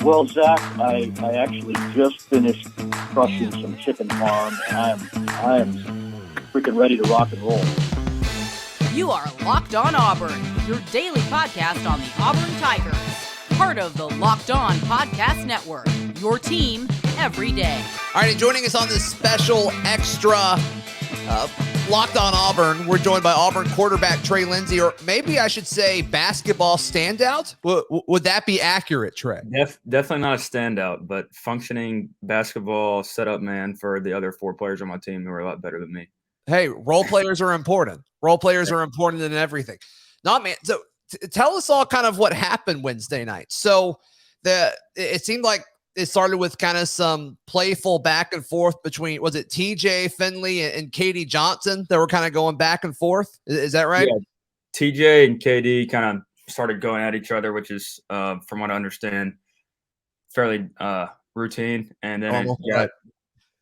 Well, Zach, I actually just finished crushing some chicken parm, and I am freaking ready to rock and roll. You are Locked On Auburn, your daily podcast on the Auburn Tigers. Part of the Locked On Podcast Network, your team every day. All right, and joining us on this special extra Locked On Auburn, we're joined by Auburn quarterback Trey Lindsey, or maybe I should say basketball standout. Would that be accurate, Trey? Definitely not a standout, but functioning basketball setup man for the other four players on my team who are a lot better than me. Hey, role players are important. Role players are important in everything. Not man. So tell us all kind of what happened Wednesday night. So it seemed like it started with kind of some playful back and forth between, was it TJ Finley and KD Johnson that were kind of going back and forth? Is that right? Yeah. TJ and KD kind of started going at each other, which is, from what I understand, fairly routine. And then it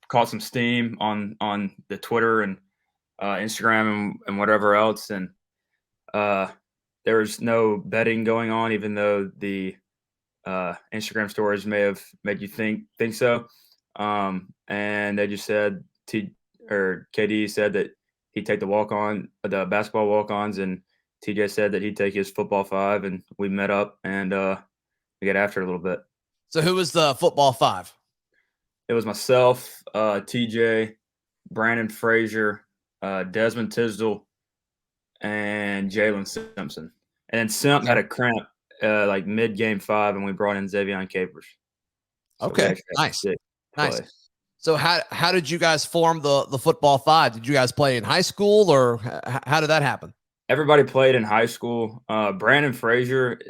caught some steam on the Twitter and Instagram and whatever else. And there was no betting going on, even though the Instagram stories may have made you think so. And they just said KD said that he'd take the basketball walk-ons, and TJ said that he'd take his football 5, and we met up and we got after it a little bit. So who was the football 5? It was myself, TJ, Brandon Frazier, Desmond Tisdale, and Jalen Simpson. And then Simp had a cramp like mid-game 5, and we brought in Xavier Capers. So okay, nice. So how did you guys form the football 5? Did you guys play in high school, or how did that happen? Everybody played in high school. Brandon Frazier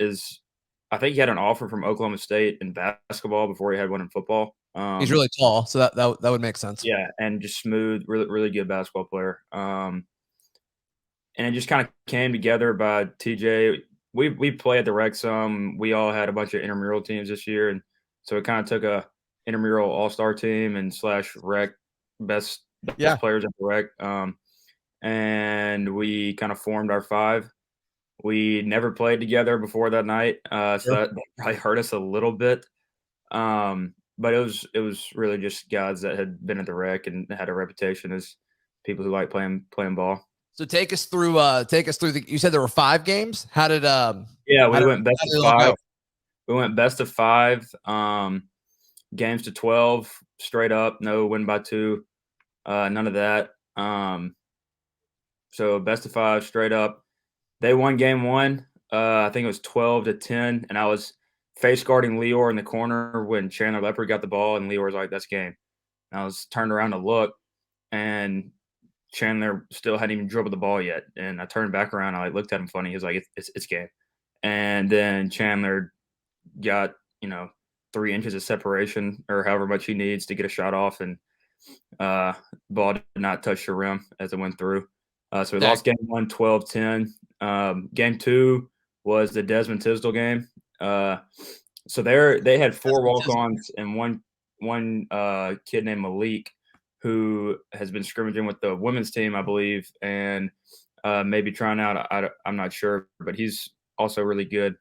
I think he had an offer from Oklahoma State in basketball before he had one in football. He's really tall, so that would make sense. Yeah, and just smooth, really, really good basketball player. And it just kind of came together by TJ. We played the rec some. We all had a bunch of intramural teams this year, and so it kind of took a intramural all-star team and / rec best players at the rec. And we kind of formed our 5. We never played together before that night, so that probably hurt us a little bit. But it was really just guys that had been at the rec and had a reputation as people who like playing ball. So take us through you said there were 5 games. How did we went best of 5. We went best of 5, games to 12 straight up, no win by 2, none of that. So best of 5 straight up. They won game 1. I think it was 12-10, and I was face guarding Leor in the corner when Chandler Leopard got the ball, and Leor was like, "That's game." And I was turned around to look, and Chandler still hadn't even dribbled the ball yet. And I turned back around, I looked at him funny. He was like, it's game. And then Chandler got, 3 inches of separation or however much he needs to get a shot off, and ball did not touch the rim as it went through. So we lost game 1, 12-10. Game 2 was the Desmond Tisdale game. So they had 4 walk-ons and one kid named Malik, who has been scrimmaging with the women's team, I believe, and maybe trying out. I'm not sure, but he's also really good.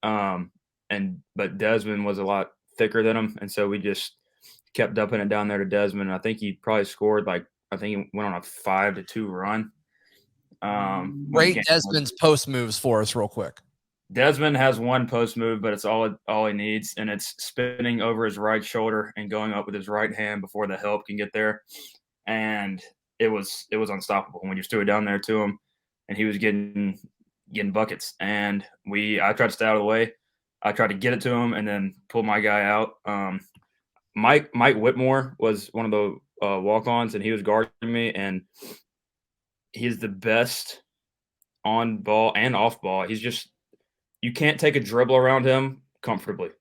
But Desmond was a lot thicker than him, and so we just kept dumping it down there to Desmond. And I think he probably scored I think he went on a 5-2 run. Rate Desmond's post moves for us real quick. Desmond has one post move, but it's all he needs, and it's spinning over his right shoulder and going up with his right hand before the help can get there. And it was unstoppable when you just threw it down there to him, and he was getting buckets. And I tried to stay out of the way. I tried to get it to him and then pull my guy out. Mike Whitmore was one of the walk-ons, and he was guarding me, and he's the best on ball and off ball. He's just – you can't take a dribble around him comfortably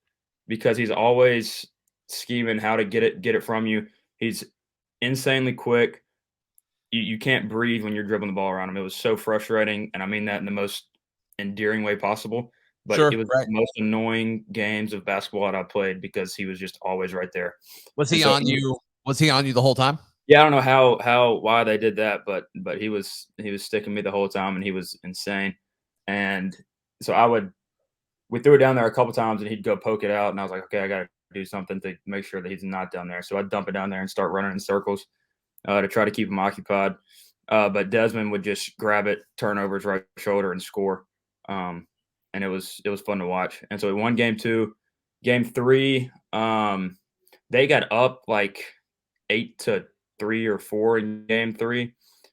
because he's always scheming how to get it from you. He's insanely quick. You can't breathe when you're dribbling the ball around him. It was so frustrating, and I mean that in the most endearing way possible. But it was the most annoying games of basketball that I played because he was just always right there. Was he on you? Was he on you the whole time? Yeah, I don't know why they did that, but he was sticking me the whole time, and he was insane. And so I would we threw it down there a couple times and he'd go poke it out. And I was like, okay, I got to do something to make sure that he's not down there. So I'd dump it down there and start running in circles to try to keep him occupied. But Desmond would just grab it, turn over his right shoulder and score. And it was fun to watch. And so we won game 2. Game 3, they got up like 8-3 or 4 in game 3.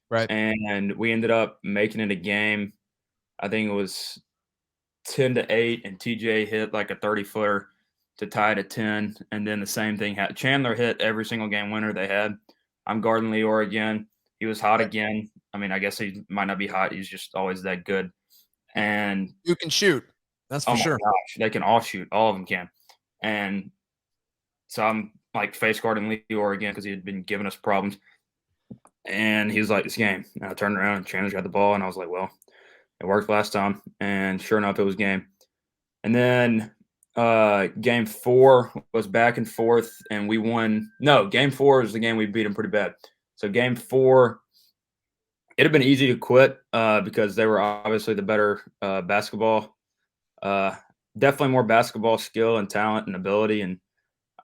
Right. And we ended up making it a game. I think it was 10-8, and TJ hit like a 30-footer to tie it at 10. And then the same thing happened. Chandler hit every single game winner they had. I'm guarding Leor again. He was hot again. I mean, I guess he might not be hot. He's just always that good. And you can shoot. That's for sure. Gosh, they can all shoot. All of them can. And so I'm like face guarding Leor again because he had been giving us problems. And he was like, this game. And I turned around and Chandler got the ball. And I was like, well, it worked last time. And sure enough, it was game. And then game 4 was back and forth. And we won. No, game 4 was the game we beat them pretty bad. So game 4, it had been easy to quit because they were obviously the better basketball. Definitely more basketball skill and talent and ability and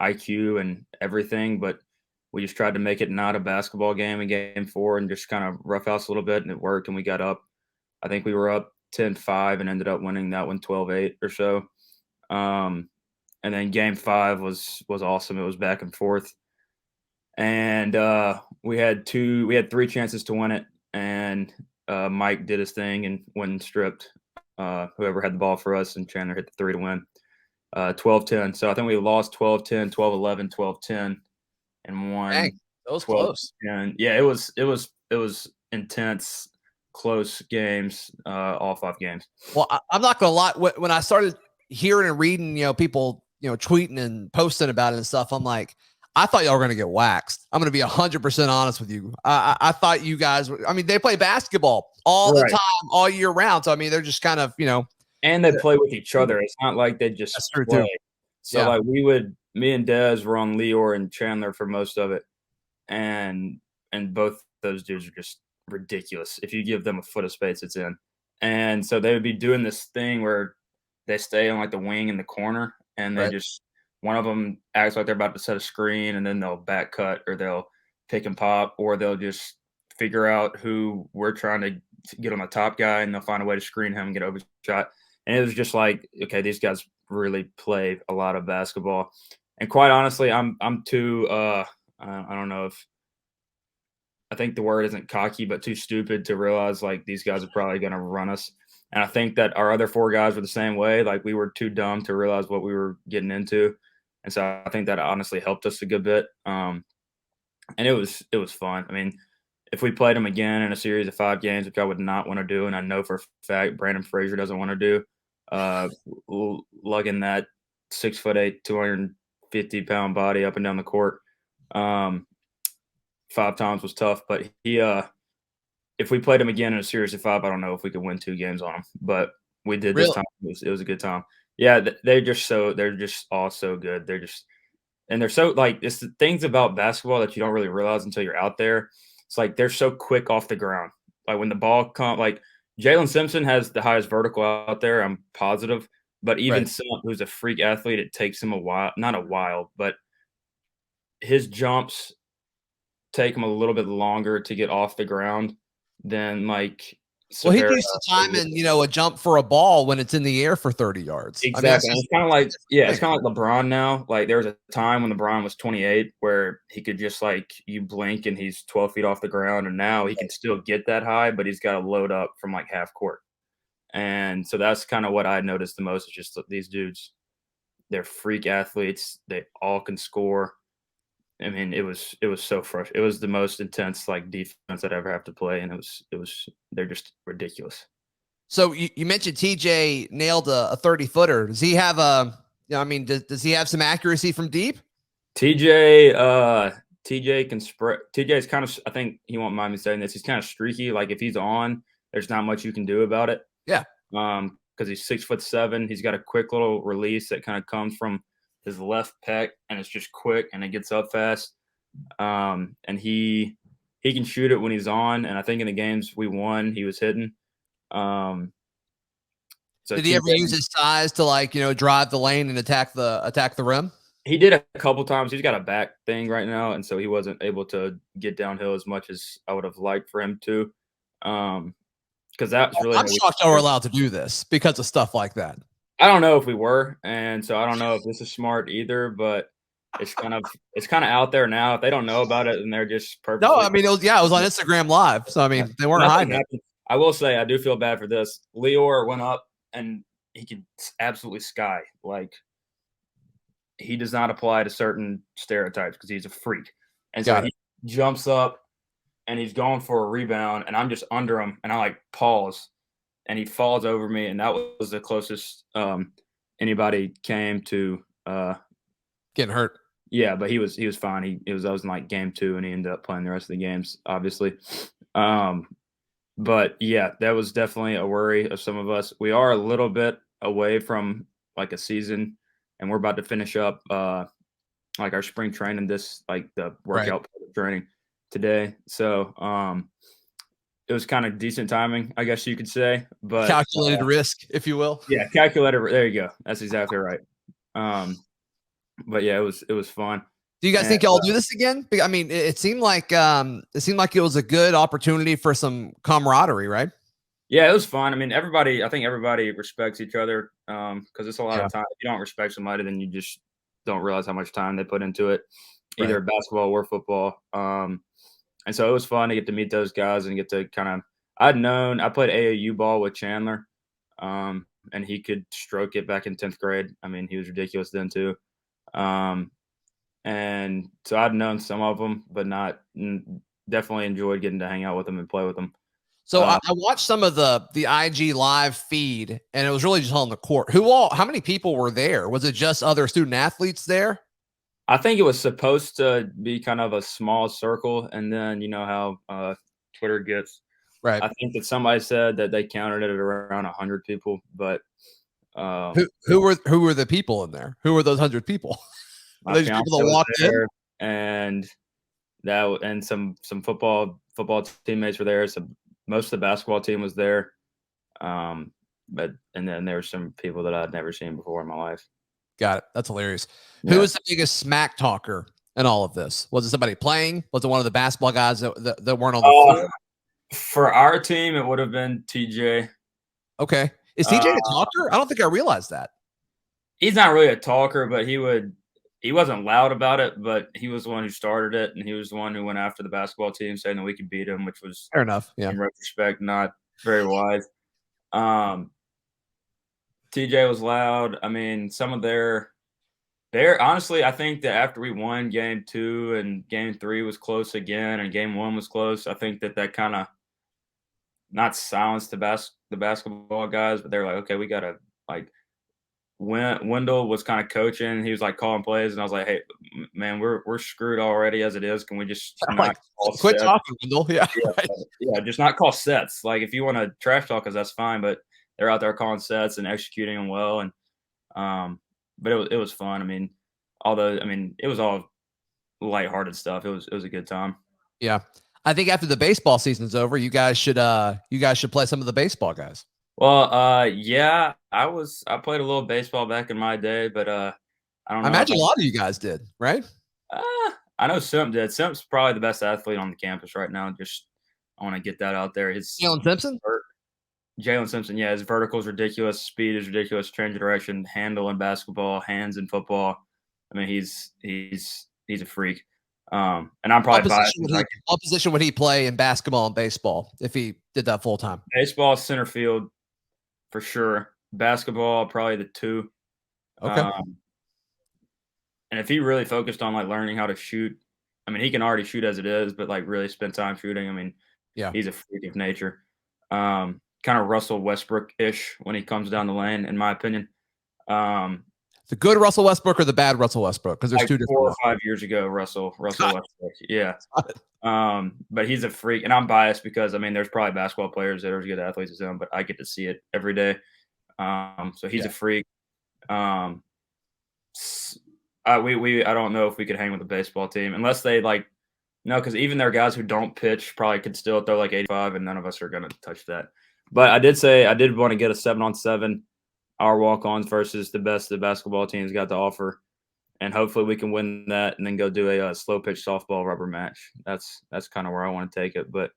IQ and everything. But we just tried to make it not a basketball game in game 4 and just kind of roughhouse a little bit, and it worked, and we got up. I think we were up 10-5 and ended up winning that one 12-8 or so. And then game 5 was awesome. It was back and forth. And we had 3 chances to win it, and Mike did his thing and went and stripped whoever had the ball for us, and Chandler hit the 3 to win 12-10. So I think we lost 12-10, 12-11, 12-10. And won. Dang, that was close. And yeah, it was intense, close games, all 5 games. Well, I'm not gonna lie. When I started hearing and reading, people, tweeting and posting about it and stuff, I'm like, I thought y'all were gonna get waxed. I'm gonna be 100% honest with you. I thought you guys. They play basketball all the time, all year round. So they're just kind of, And they play with each other. It's not like they just That's true play. too. So Yeah. me and Dez were on Leor and Chandler for most of it. And both those dudes are just ridiculous. If you give them a foot of space, it's in. And so they would be doing this thing where they stay on like the wing in the corner, and they just, one of them acts like they're about to set a screen, and then they'll back cut, or they'll pick and pop, or they'll just figure out who we're trying to get on the top guy, and they'll find a way to screen him and get over shot. And it was just like, okay, these guys really play a lot of basketball. And quite honestly, I'm too I don't know if I think the word isn't cocky, but too stupid to realize like these guys are probably going to run us. And I think that our other 4 guys were the same way. Like we were too dumb to realize what we were getting into. And so I think that honestly helped us a good bit. And it was fun. If we played them again in a series of 5 games, which I would not want to do, and I know for a fact Brandon Frazier doesn't want to do, lugging that 6'8", 250-pound body up and down the court 5 times was tough. But he, if we played him again in a series of 5, I don't know if we could win 2 games on him. But we did this time. It was a good time. Yeah, they're just all so good. They're so like, it's the things about basketball that you don't really realize until you're out there. It's like they're so quick off the ground. Like when the ball comes, like Jalen Simpson has the highest vertical out there, I'm positive. But even someone who's a freak athlete, it takes him a while, not a while, but his jumps take him a little bit longer to get off the ground than like. Well, he used to time in, a jump for a ball when it's in the air for 30 yards. Exactly. It's kind of like, it's kind of like LeBron now. Like there was a time when LeBron was 28 where he could just like, you blink and he's 12 feet off the ground. And now he can still get that high, but he's got to load up from like half court. And so that's kind of what I noticed the most is just these dudes, they're freak athletes. They all can score. It was so fresh. It was the most intense like defense I'd ever have to play, and they're just ridiculous. So you mentioned TJ nailed a 30-footer. Does he have does he have some accuracy from deep? TJ can spread. TJ's kind of, I think he won't mind me saying this, he's kind of streaky. Like if he's on, there's not much you can do about it. Yeah. Because he's 6'7". He's got a quick little release that kind of comes from his left pec, and it's just quick and it gets up fast. And he can shoot it when he's on. And I think in the games we won, he was hitting. So did he ever use his size to drive the lane and attack the rim? He did a couple times. He's got a back thing right now, and so he wasn't able to get downhill as much as I would have liked for him to. Because that's really. I'm shocked y'all were allowed to do this because of stuff like that. I don't know if we were, and so I don't know if this is smart either. But it's kind of out there now. If they don't know about it, then they're just perfect. No, I mean it was on Instagram Live, so I mean they weren't hiding it. I will say I do feel bad for this. Lior went up and he could absolutely sky. Like, he does not apply to certain stereotypes because he's a freak. And so he jumps up and he's going for a rebound, and I'm just under him, and I pause, and he falls over me, and that was the closest anybody came to getting hurt. Yeah, but he was fine. I was in game 2, and he ended up playing the rest of the games, obviously. But yeah, that was definitely a worry of some of us. We are a little bit away from a season, and we're about to finish up our spring training, the workout training today. So it was kind of decent timing, I guess you could say. But calculated risk, if you will. Yeah, calculated. There you go. That's exactly right. But yeah, it was fun. Do you guys think y'all do this again? I mean, it seemed like it was a good opportunity for some camaraderie, right? Yeah, it was fun. I mean, I think everybody respects each other because it's a lot of time. If you don't respect somebody, then you just don't realize how much time they put into it, either basketball or football. And so it was fun to get to meet those guys and get to I played AAU ball with Chandler, and he could stroke it back in 10th grade. I mean, he was ridiculous then too. And so I'd known some of them, but definitely enjoyed getting to hang out with them and play with them. So I watched some of the IG live feed, and it was really just on the court. How many people were there? Was it just other student athletes there? I think it was supposed to be kind of a small circle, and then you know how Twitter gets. Right. I think that somebody said that they counted it at around 100 people, but who were the people in there? Who were those 100 people? My people that walked in, and some football teammates were there. So most of the basketball team was there, and then there were some people that I'd never seen before in my life. Got it. That's hilarious. Yeah. Who was the biggest smack talker in all of this? Was it somebody playing? Was it one of the basketball guys that weren't on the floor? For our team, it would have been TJ. Okay. Is TJ a talker? I don't think I realized that. He's not really a talker, but he wasn't loud about it, but he was the one who started it, and he was the one who went after the basketball team saying that we could beat him, which was fair enough. Yeah. In retrospect, not very wise. TJ was loud. I mean, some of their honestly, I think that after we won game 2 and game 3 was close again and game 1 was close, I think that kind of not silenced the basketball guys, but they're like, okay, we got to Wendell was kind of coaching. He was calling plays, and I was like, hey, man, we're screwed already as it is. Can we just not quit talking, Wendell? Yeah. Yeah, just not call sets. If you want to trash talk us, that's fine, but they're out there calling sets and executing them well. And but it was fun. I mean, it was all lighthearted stuff. It was a good time. Yeah. I think after the baseball season's over, you guys should play some of the baseball guys. Well, yeah, I played a little baseball back in my day, but I don't know. I imagine a lot of you guys did, right? I know Simp did. Simp's probably the best athlete on the campus right now. Just I want to get that out there. Jalen Simpson? Jalen Simpson, yeah, his vertical is ridiculous, speed is ridiculous, change of direction, handle in basketball, hands in football. I mean, he's a freak. And I'm probably biased. What position would he play in basketball and baseball if he did that full time? Baseball, center field, for sure. Basketball, probably the 2. Okay. And if he really focused on learning how to shoot, I mean, he can already shoot as it is, but really spend time shooting. I mean, yeah, he's a freak of nature. Kind of Russell Westbrook-ish when he comes down the lane, in my opinion. The good Russell Westbrook or the bad Russell Westbrook? Because there's 2 different. 4 or 5 years ago, Russell Westbrook. Yeah. But he's a freak, and I'm biased because there's probably basketball players that are as good athletes as him, but I get to see it every day. So he's a freak. I don't know if we could hang with the baseball team unless they no, because even their guys who don't pitch probably could still throw 85, and none of us are going to touch that. But I did want to get a 7-on-7 our walk-ons versus the best the basketball team's got to offer. And hopefully we can win that and then go do a slow pitch softball rubber match. That's kind of where I want to take it. But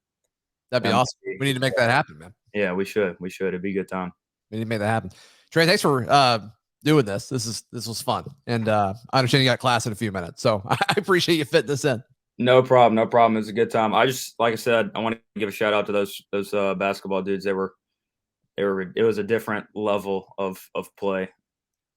That'd be awesome. We need to make that happen, man. Yeah, we should. It'd be a good time. We need to make that happen. Trey, thanks for doing this. This was fun. And I understand you got class in a few minutes. So I appreciate you fitting this in. No problem. It was a good time. Like I said, I want to give a shout out to those basketball dudes. It was a different level of play.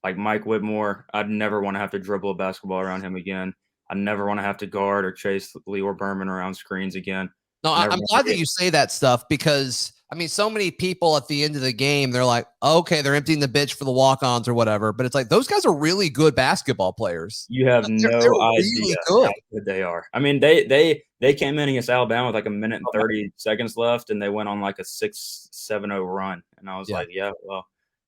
Like Mike Whitmore, I'd never want to have to dribble a basketball around him again. I'd never want to have to guard or chase Leor Berman around screens again. No, I'm glad that you say that stuff because, I mean, so many people at the end of the game, they're like, okay, they're emptying the bitch for the walk-ons or whatever. But it's like, those guys are really good basketball players. You have no idea really good. how good they are. I mean, they came in against Alabama with like a minute and 30 seconds left, and they went on like a 6-7-0 run. And I was like, yeah, well,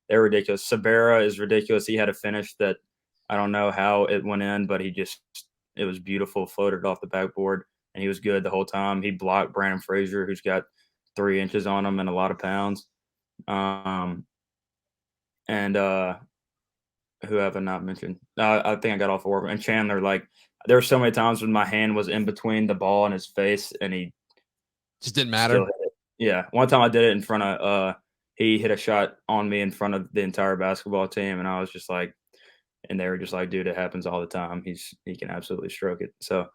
they're ridiculous. Sabera is ridiculous. He had a finish that I don't know how it went in, but it was beautiful, floated off the backboard, and he was good the whole time. He blocked Brandon Frazier, who's got 3 inches on him and a lot of pounds. And who have I not mentioned? I think I got off of work. And Chandler, like, there were so many times when my hand was in between the ball and his face, and he just didn't matter. Yeah. One time I did it in front of he hit a shot on me in front of the entire basketball team, and I was just like, and they were just like, dude, it happens all the time. He can absolutely stroke it. So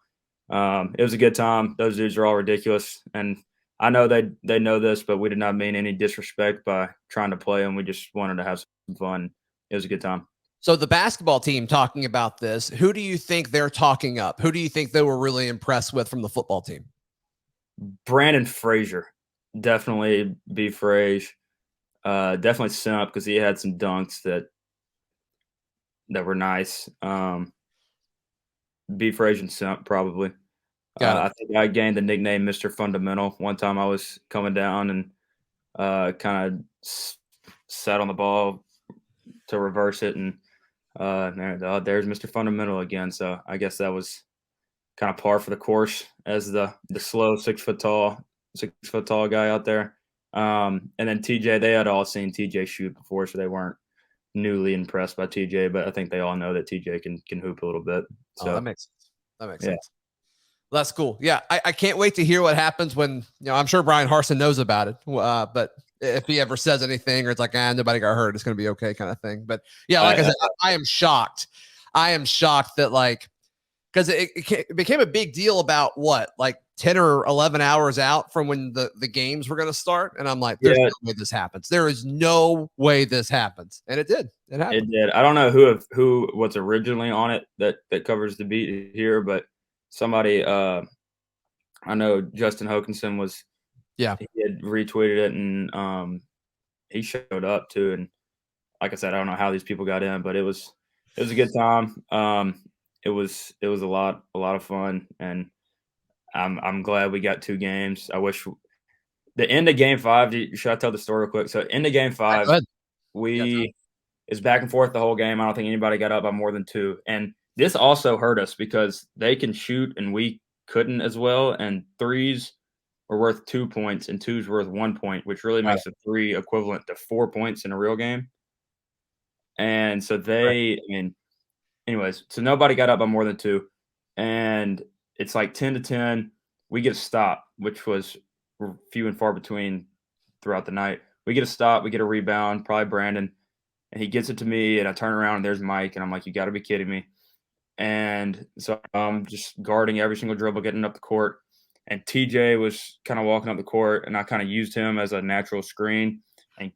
it was a good time. Those dudes are all ridiculous. And I know they know this, but we did not mean any disrespect by trying to play them. We just wanted to have some fun. It was a good time. So the basketball team talking about this, who do you think they're talking up? Who do you think they were really impressed with from the football team? Brandon Frazier. Definitely B. Frazier. Definitely Simp because he had some dunks that were nice. B. Frazier and Simp probably. I think I gained the nickname Mr. Fundamental. One time I was coming down and kind of sat on the ball to reverse it, and there's Mr. Fundamental again. So I guess that was kind of par for the course as the slow 6 foot tall guy out there. And then TJ, they had all seen TJ shoot before, so they weren't newly impressed by TJ, but I think they all know that TJ can hoop a little bit. So that makes sense. Well, that's cool. Yeah, I can't wait to hear what happens when, I'm sure Brian Harsin knows about it, but if he ever says anything or it's like, nobody got hurt, it's going to be okay kind of thing. But yeah, like I said, I am shocked. I am shocked that, like, because it became a big deal about what, like 10 or 11 hours out from when the games were going to start. And I'm like, there's no way this happens. There is no way this happens. And it did. It happened. It did. I don't know who was originally on it that covers the beat here, but somebody, I know Justin Hokanson was, he had retweeted it, and he showed up too. And like I said, I don't know how these people got in, but it was a good time. It was a lot of fun, and I'm glad we got 2 games. I wish the end of Game 5. Should I tell the story real quick? So end of Game 5, it's back and forth the whole game. I don't think anybody got up by more than 2, and this also hurt us because they can shoot and we couldn't as well. And 3s are worth 2 points and 2s worth 1 point, which really makes a 3 equivalent to 4 points in a real game. And so anyways, so nobody got up by more than 2, and it's like 10-10. We get a stop, which was few and far between throughout the night. We get a stop, we get a rebound, probably Brandon, and he gets it to me, and I turn around and there's Mike, and I'm like, you got to be kidding me. And so I'm just guarding every single dribble, getting up the court, and TJ was kind of walking up the court, and I kind of used him as a natural screen, and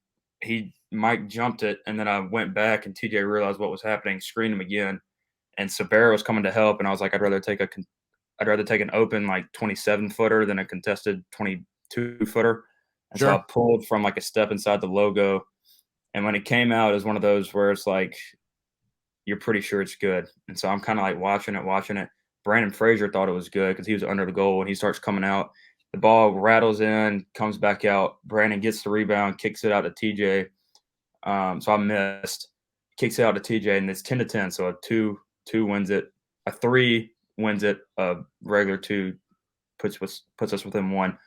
Mike jumped it, and then I went back, and TJ realized what was happening, screened him again, and Sabera was coming to help, and I was like, I'd rather take an open like 27-footer than a contested 22-footer. And so I pulled from like a step inside the logo, and when it came out, it was one of those where it's like, you're pretty sure it's good. And so I'm kind of like watching it. Brandon Frazier thought it was good because he was under the goal, and he starts coming out. The ball rattles in, comes back out. Brandon gets the rebound, kicks it out to TJ. So I missed. Kicks it out to TJ, and it's 10-10. So a 2 wins it. A 3 wins it. A regular 2 puts us within 1.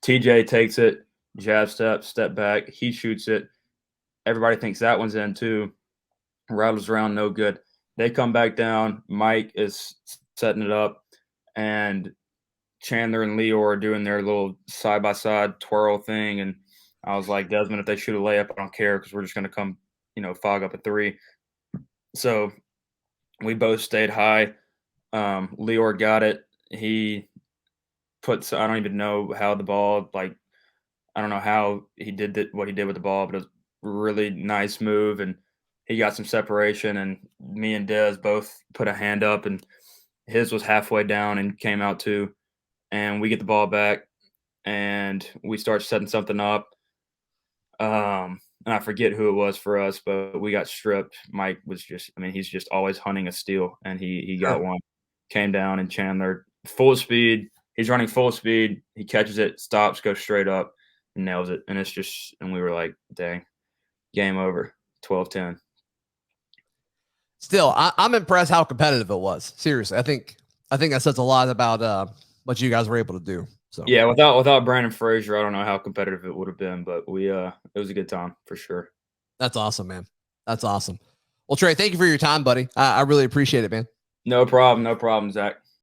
TJ takes it, jab step back. He shoots it. everybody thinks that one's in too. Rattles around, no good. They come back down. Mike is setting it up, and Chandler and Leo are doing their little side-by-side twirl thing. And I was like, Desmond, if they shoot a layup, I don't care because we're just going to come, fog up a three. So we both stayed high. Leor got it. He puts, I don't even know how the ball, like, I don't know how he did what he did with the ball, but it was a really nice move. And he got some separation, and me and Dez both put a hand up, and his was halfway down and came out too. And we get the ball back, and we start setting something up. And I forget who it was for us, but we got stripped. Mike was he's just always hunting a steal, and he got one. Came down, and Chandler, full speed. He's running full speed. He catches it, stops, goes straight up, and nails it. And and we were like, dang, game over, 12-10. Still, I'm impressed how competitive it was. Seriously, I think that says a lot about what you guys were able to do. So yeah, without Brandon Frazier, I don't know how competitive it would have been, but it was a good time for sure. That's awesome, man. That's awesome. Well, Trey, thank you for your time, buddy. I really appreciate it, man. No problem, Zach.